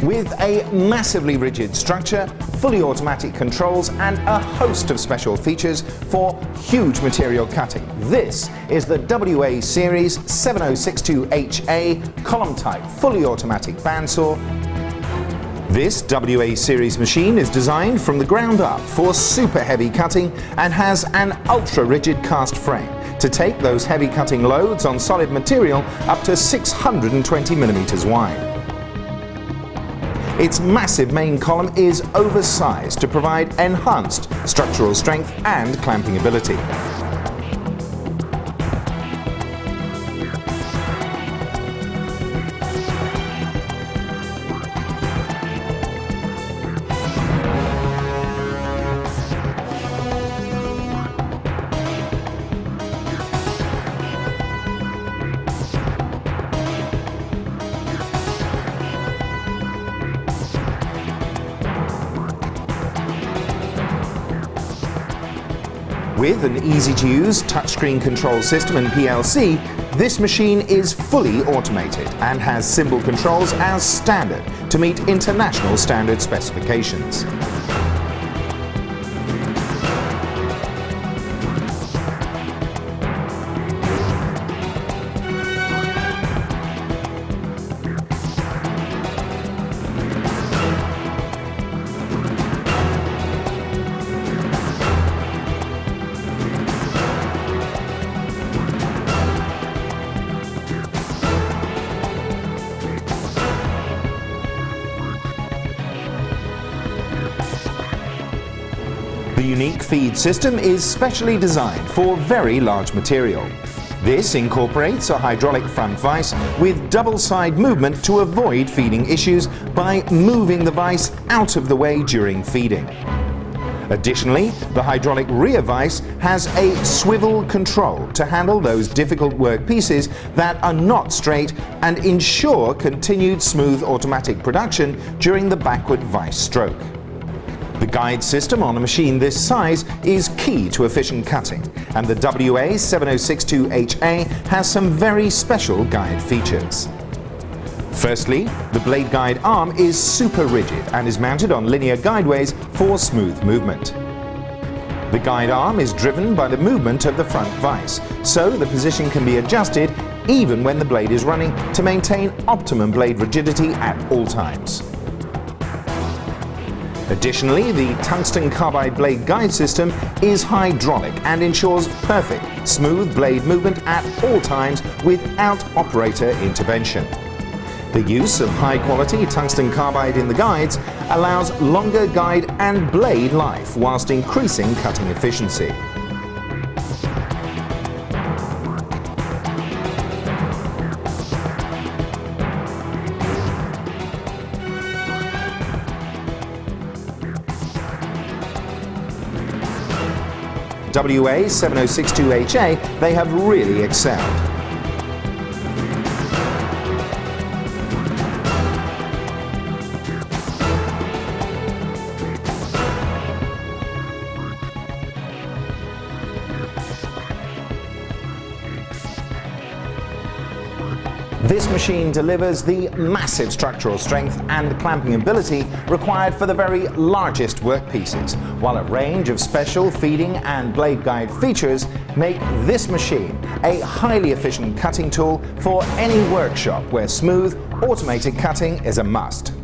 With a massively rigid structure, fully automatic controls and a host of special features for huge material cutting, this is the WA Series 7062HA column type fully automatic bandsaw. This WA Series machine is designed from the ground up for super heavy cutting and has an ultra rigid cast frame to take those heavy cutting loads on solid material up to 620 millimeters wide. Its massive main column is oversized to provide enhanced structural strength and clamping ability. With an easy-to-use touchscreen control system and PLC, this machine is fully automated and has symbol controls as standard to meet international standard specifications. The unique feed system is specially designed for very large material. This incorporates a hydraulic front vise with double side movement to avoid feeding issues by moving the vise out of the way during feeding. Additionally, the hydraulic rear vise has a swivel control to handle those difficult work pieces that are not straight and ensure continued smooth automatic production during the backward vise stroke. The guide system on a machine this size is key to efficient cutting, and the WA 7062HA has some very special guide features. Firstly, the blade guide arm is super rigid and is mounted on linear guideways for smooth movement. The guide arm is driven by the movement of the front vise, so the position can be adjusted even when the blade is running to maintain optimum blade rigidity at all times. Additionally, the tungsten carbide blade guide system is hydraulic and ensures perfect, smooth blade movement at all times without operator intervention. The use of high-quality tungsten carbide in the guides allows longer guide and blade life whilst increasing cutting efficiency. WA 7062HA, they have really excelled. This machine delivers the massive structural strength and clamping ability required for the very largest workpieces, while a range of special feeding and blade guide features make this machine a highly efficient cutting tool for any workshop where smooth, automated cutting is a must.